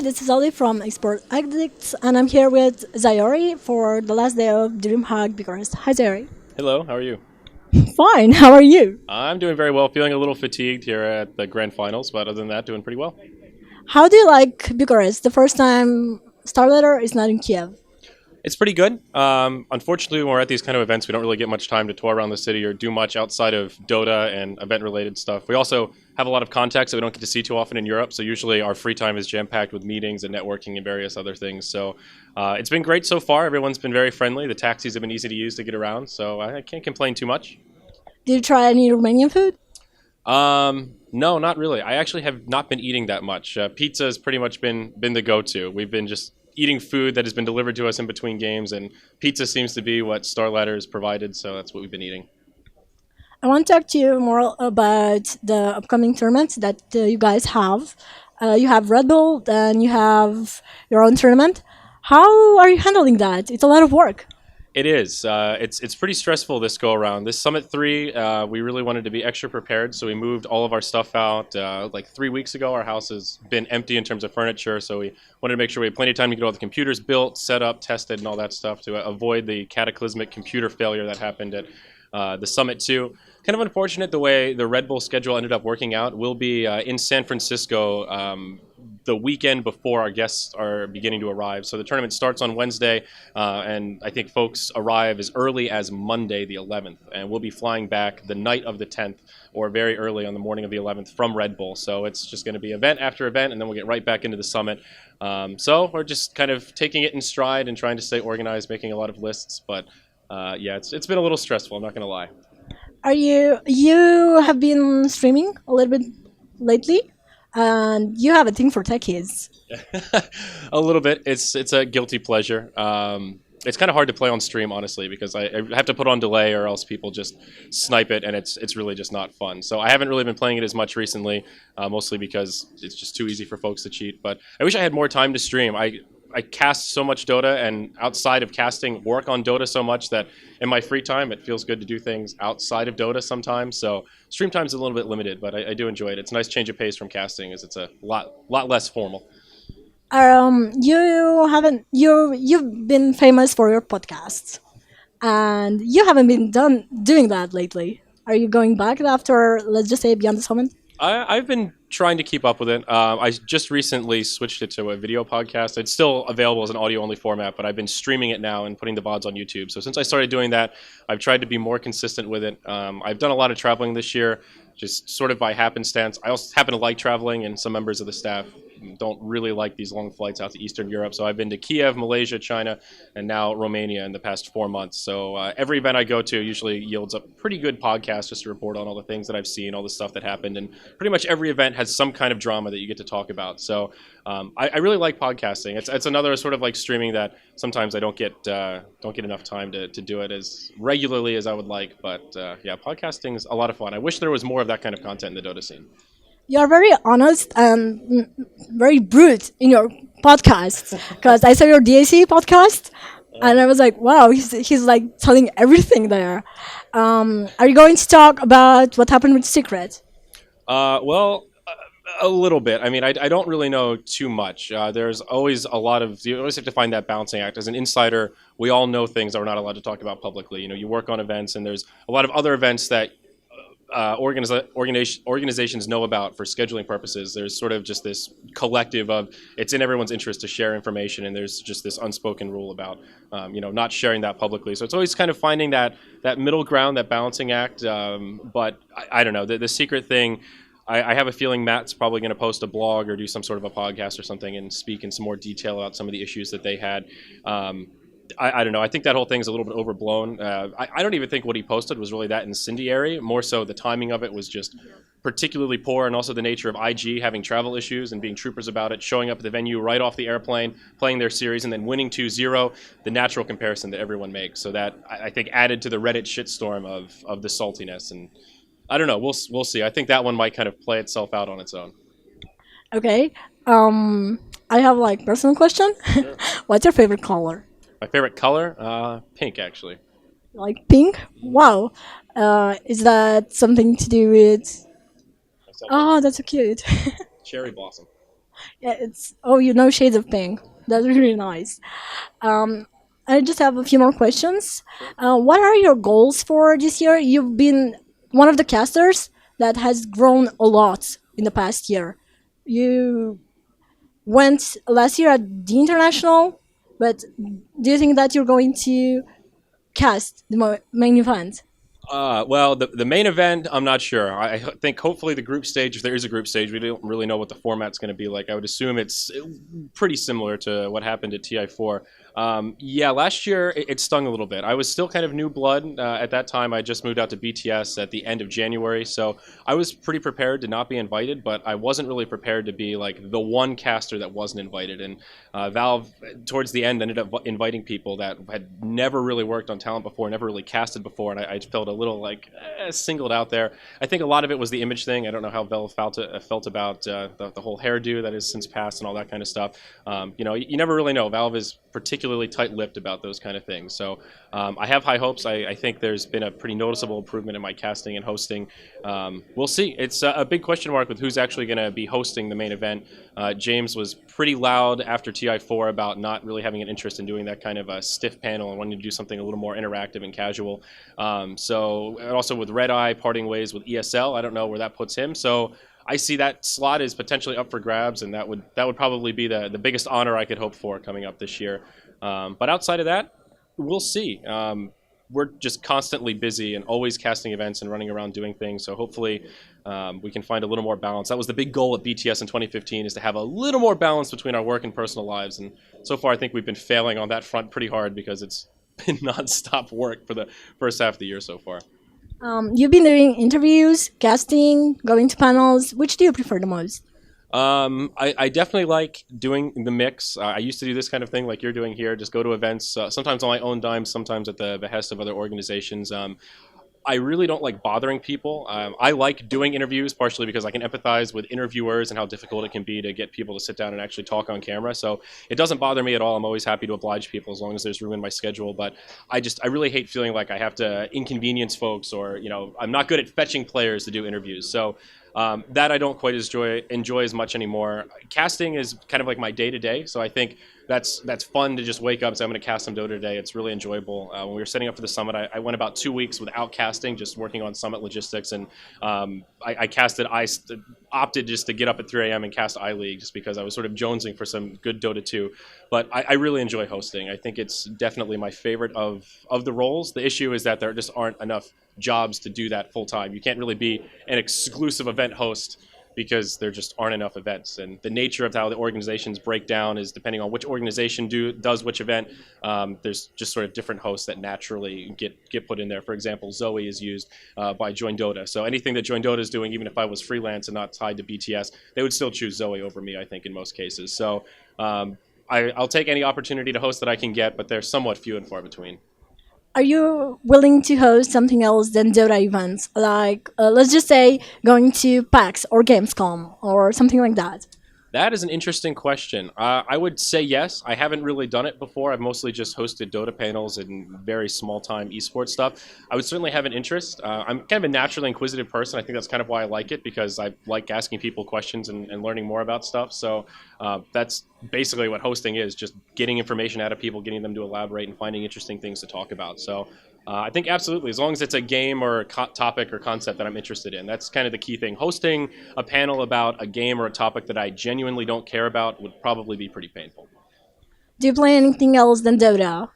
this is Ellie from Export Addicts, and I'm here with Zyori for the last day of DreamHack Bucharest. Hi, Zyori. Hello, how are you? Fine, how are you? I'm doing very well, feeling a little fatigued here at the grand finals, but other than that, doing pretty well. How do you like Bucharest? The first time StarLadder is not in Kiev. It's pretty good. Unfortunately, when we're at these kind of events, we don't really get much time to tour around the city or do much outside of Dota and event-related stuff. We also have a lot of contacts that we don't get to see too often in Europe, so usually our free time is jam-packed with meetings and networking and various other things. So it's been great so far. Everyone's been very friendly. The taxis have been easy to use to get around, so I can't complain too much. Did you try any Romanian food? No, not really. I actually have not been eating that much. Pizza has pretty much been the go-to. We've been just eating food that has been delivered to us in between games, and pizza seems to be what StarLadder has provided, so that's what we've been eating. I want to talk to you more about the upcoming tournaments that you guys have. You have Red Bull, then you have your own tournament. How are you handling that? It's a lot of work. It is. It's pretty stressful this go around. This Summit 3, we really wanted to be extra prepared, so we moved all of our stuff out. Like 3 weeks ago, our house has been empty in terms of furniture, so we wanted to make sure we had plenty of time to get all the computers built, set up, tested, and all that stuff to avoid the cataclysmic computer failure that happened at the Summit 2. Kind of unfortunate the way the Red Bull schedule ended up working out. We'll be in San Francisco the weekend before our guests are beginning to arrive. So the tournament starts on Wednesday, and I think folks arrive as early as Monday the 11th. And we'll be flying back the night of the 10th or very early on the morning of the 11th from Red Bull. So it's just going to be event after event, and then we'll get right back into the summit. So we're just kind of taking it in stride and trying to stay organized, making a lot of lists. But yeah, it's been a little stressful, I'm not going to lie. You have been streaming a little bit lately, and you have a thing for techies. A little bit. It's a guilty pleasure. It's kind of hard to play on stream, honestly, because I have to put on delay or else people just snipe it, and it's really just not fun. So I haven't really been playing it as much recently, mostly because it's just too easy for folks to cheat. But I wish I had more time to stream. I cast so much Dota, and outside of casting, work on Dota so much that in my free time, it feels good to do things outside of Dota sometimes. So stream time's a little bit limited, but I do enjoy it. It's a nice change of pace from casting, as it's a lot less formal. You've been famous for your podcasts, and you haven't been doing that lately. Are you going back after, let's just say, Beyond the Summit? I've been trying to keep up with it. I just recently switched it to a video podcast. It's still available as an audio-only format, but I've been streaming it now and putting the VODs on YouTube. So since I started doing that, I've tried to be more consistent with it. I've done a lot of traveling this year, just sort of by happenstance. I also happen to like traveling, and some members of the staff don't really like these long flights out to Eastern Europe. So I've been to Kiev, Malaysia, China, and now Romania in the past 4 months. So every event I go to usually yields a pretty good podcast just to report on all the things that I've seen, all the stuff that happened. And pretty much every event has some kind of drama that you get to talk about. So I really like podcasting. It's another sort of like streaming that sometimes I don't get enough time to do it as regularly as I would like. But yeah, podcasting is a lot of fun. I wish there was more of that kind of content in the Dota scene. You're very honest and very brute in your podcast, because I saw your DAC podcast, and I was like, wow, he's like telling everything there. Are you going to talk about what happened with Secret? Well, a little bit. I mean, I don't really know too much. There's always you always have to find that balancing act. As an insider, we all know things that we're not allowed to talk about publicly. You know, you work on events, and there's a lot of other events that organizations know about for scheduling purposes. There's sort of just this collective of it's in everyone's interest to share information, and there's just this unspoken rule about not sharing that publicly. So it's always kind of finding that middle ground, that balancing act. But I don't know, the secret thing. I have a feeling Matt's probably going to post a blog or do some sort of a podcast or something and speak in some more detail about some of the issues that they had. I don't know. I think that whole thing's a little bit overblown. I don't even think what he posted was really that incendiary. More so the timing of it was just particularly poor, and also the nature of IG having travel issues and being troopers about it, showing up at the venue right off the airplane, playing their series, and then winning 2-0, the natural comparison that everyone makes. So that, I think, added to the Reddit shitstorm of the saltiness. And I don't know. We'll see. I think that one might kind of play itself out on its own. Okay. I have like personal question. Sure. What's your favorite color? My favorite color? Pink, actually. Like pink? Wow. Is that something to do with... Oh, that's so cute. Cherry blossom. Yeah, it's you know shades of pink. That's really nice. Um, I just have a few more questions. What are your goals for this year? You've been one of the casters that has grown a lot in the past year. You went last year at the international, but do you think that you're going to cast the main event? Well, the main event, I'm not sure. I think hopefully the group stage, if there is a group stage, we don't really know what the format's going to be like. I would assume it's pretty similar to what happened at TI4. Yeah, last year it stung a little bit. I was still kind of new blood at that time. I just moved out to BTS at the end of January, so I was pretty prepared to not be invited, but I wasn't really prepared to be like the one caster that wasn't invited. And Valve, towards the end, ended up inviting people that had never really worked on talent before, never really casted before, and I felt a little like singled out there. I think a lot of it was the image thing. I don't know how Valve felt about the whole hairdo that has since passed and all that kind of stuff. You never really know. Valve is particularly tight-lipped about those kind of things. So I have high hopes. I think there's been a pretty noticeable improvement in my casting and hosting. We'll see. It's a big question mark with who's actually going to be hosting the main event. James was pretty loud after TI4 about not really having an interest in doing that kind of a stiff panel and wanting to do something a little more interactive and casual. And also with Red Eye parting ways with ESL, I don't know where that puts him. So I see that slot is potentially up for grabs, and that would probably be the biggest honor I could hope for coming up this year. But outside of that, we'll see. We're just constantly busy and always casting events and running around doing things. So hopefully we can find a little more balance. That was the big goal at BTS in 2015, is to have a little more balance between our work and personal lives. And so far, I think we've been failing on that front pretty hard because it's been nonstop work for the first half of the year so far. You've been doing interviews, casting, going to panels. Which do you prefer the most? I definitely like doing the mix. I used to do this kind of thing like you're doing here, just go to events, sometimes on my own dime, sometimes at the behest of other organizations. I really don't like bothering people. I like doing interviews partially because I can empathize with interviewers and how difficult it can be to get people to sit down and actually talk on camera. So it doesn't bother me at all. I'm always happy to oblige people as long as there's room in my schedule. But I really hate feeling like I have to inconvenience folks, or I'm not good at fetching players to do interviews. So that I don't quite enjoy as much anymore. Casting is kind of like my day-to-day, so I think that's fun to just wake up and say, I'm going to cast some Dota today. It's really enjoyable. When we were setting up for the summit, I went about 2 weeks without casting, just working on summit logistics, and I opted just to get up at 3 a.m. and cast iLeague just because I was sort of jonesing for some good Dota 2. But I really enjoy hosting. I think it's definitely my favorite of the roles. The issue is that there just aren't enough jobs to do that full time. You can't really be an exclusive event host because there just aren't enough events, and the nature of how the organizations break down is depending on which organization does which event. There's just sort of different hosts that naturally get put in there. For example, Zoe is used by Join Dota, so anything that Join Dota is doing, even if I was freelance and not tied to BTS, they would still choose Zoe over me, I think, in most cases. So I'll take any opportunity to host that I can get, but they're somewhat few and far between. Are you willing to host something else than Dota events? Like, let's just say going to PAX or Gamescom or something like that? That is an interesting question. I would say yes. I haven't really done it before. I've mostly just hosted Dota panels and very small-time esports stuff. I would certainly have an interest. I'm kind of a naturally inquisitive person. I think that's kind of why I like it, because I like asking people questions and learning more about stuff. So that's basically what hosting is, just getting information out of people, getting them to elaborate, and finding interesting things to talk about. So I think absolutely, as long as it's a game or a topic or concept that I'm interested in. That's kind of the key thing. Hosting a panel about a game or a topic that I genuinely don't care about would probably be pretty painful. Do you play anything else than Dota?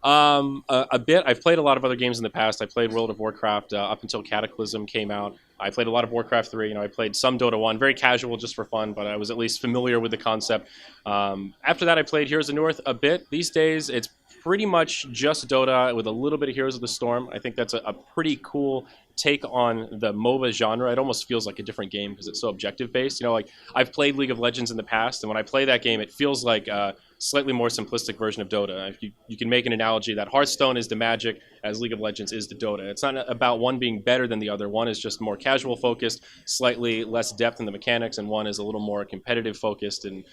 A bit. I've played a lot of other games in the past. I played World of Warcraft up until Cataclysm came out. I played a lot of Warcraft 3. I played some Dota 1, very casual, just for fun, but I was at least familiar with the concept. After that, I played Heroes of the North a bit. These days, it's pretty much just Dota with a little bit of Heroes of the Storm. I think that's a pretty cool take on the MOBA genre. It almost feels like a different game because it's so objective based. I've played League of Legends in the past, and when I play that game, it feels like a slightly more simplistic version of Dota. You can make an analogy that Hearthstone is the Magic as League of Legends is the Dota. It's not about one being better than the other. One is just more casual focused, slightly less depth in the mechanics, and one is a little more competitive focused and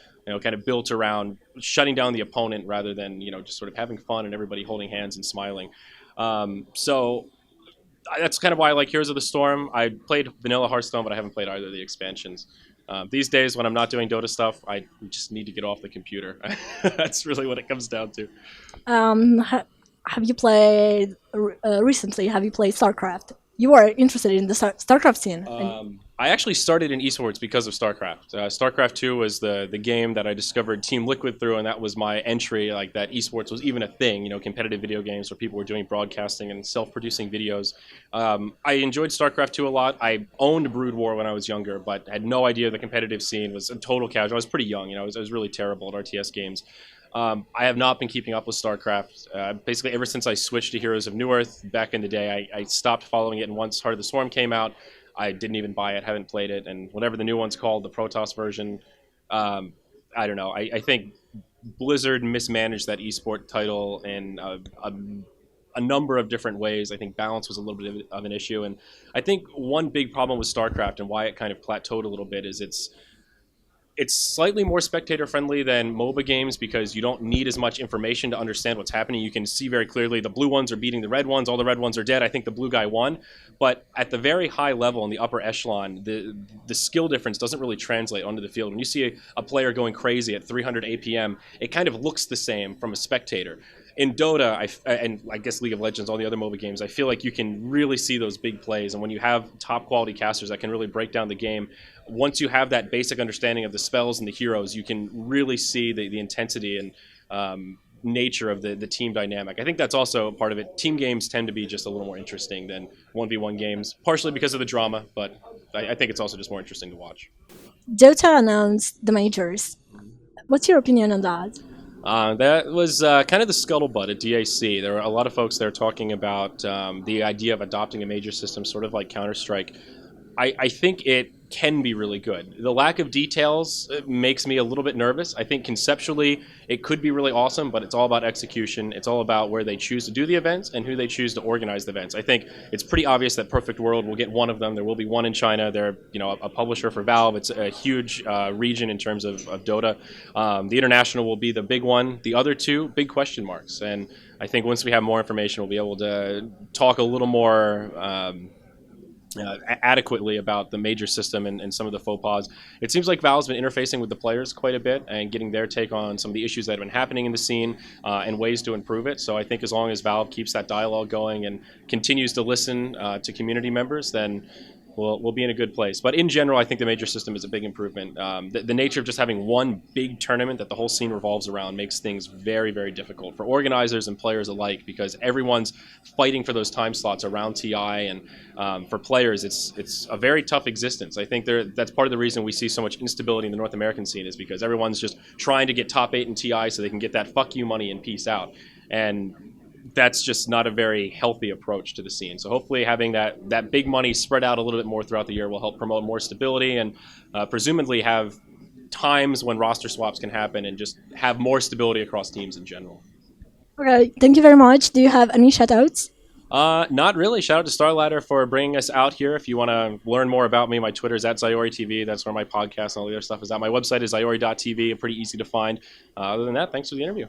kind of built around shutting down the opponent rather than just sort of having fun and everybody holding hands and smiling. So that's kind of why I like Heroes of the Storm. I played vanilla Hearthstone, but I haven't played either of the expansions. These days, when I'm not doing Dota stuff, I just need to get off the computer. That's really what it comes down to. Have you played recently? Have you played Starcraft? You are interested in the Starcraft scene. I actually started in esports because of Starcraft. Starcraft 2 was the game that I discovered Team Liquid through, and that was my entry, like that esports was even a thing, you know, competitive video games where people were doing broadcasting and self-producing videos. I enjoyed Starcraft 2 a lot. I owned Brood War when I was younger, but had no idea the competitive scene was a total casual. I was pretty young, you know, I was really terrible at RTS games. I have not been keeping up with StarCraft. Basically, ever since I switched to Heroes of Newerth back in the day, I stopped following it, and once Heart of the Swarm came out, I didn't even buy it, haven't played it, and whatever the new one's called, the Protoss version, I don't know. I think Blizzard mismanaged that esport title in a number of different ways. I think balance was a little bit of an issue, and I think one big problem with StarCraft and why it kind of plateaued a little bit is it's slightly more spectator friendly than MOBA games because you don't need as much information to understand what's happening. You can see very clearly the blue ones are beating the red ones, all the red ones are dead. I think the blue guy won. But at the very high level in the upper echelon, the skill difference doesn't really translate onto the field. When you see a player going crazy at 300 APM, it kind of looks the same from a spectator. In Dota, and I guess League of Legends, all the other MOBA games, I feel like you can really see those big plays. And when you have top quality casters that can really break down the game, once you have that basic understanding of the spells and the heroes, you can really see the intensity and nature of the team dynamic. I think that's also part of it. Team games tend to be just a little more interesting than 1v1 games, partially because of the drama, but I think it's also just more interesting to watch. Dota announced the majors. What's your opinion on that? That was kind of the scuttlebutt at DAC. There were a lot of folks there talking about the idea of adopting a major system, sort of like Counter-Strike. I think it can be really good. The lack of details makes me a little bit nervous. I think conceptually it could be really awesome, but it's all about execution. It's all about where they choose to do the events and who they choose to organize the events. I think it's pretty obvious that Perfect World will get one of them. There will be one in China. They're a publisher for Valve. It's a huge region in terms of Dota. The international will be the big one. The other two, big question marks. And I think once we have more information, we'll be able to talk a little more adequately about the major system and some of the faux pas. It seems like Valve's been interfacing with the players quite a bit and getting their take on some of the issues that have been happening in the scene and ways to improve it. So I think as long as Valve keeps that dialogue going and continues to listen to community members, then we'll be in a good place. But in general, I think the major system is a big improvement. The nature of just having one big tournament that the whole scene revolves around makes things very, very difficult for organizers and players alike because everyone's fighting for those time slots around TI, and for players, it's a very tough existence. I think that's part of the reason we see so much instability in the North American scene is because everyone's just trying to get top 8 in TI so they can get that fuck you money and peace out. And that's just not a very healthy approach to the scene. So hopefully having that big money spread out a little bit more throughout the year will help promote more stability and presumably have times when roster swaps can happen and just have more stability across teams in general. Okay, thank you very much. Do you have any shout-outs? Not really. Shout out to StarLadder for bringing us out here. If you want to learn more about me, my Twitter is at Zyori TV. That's where my podcast and all the other stuff is at. My website is zyori.tv. Pretty easy to find. Other than that, thanks for the interview.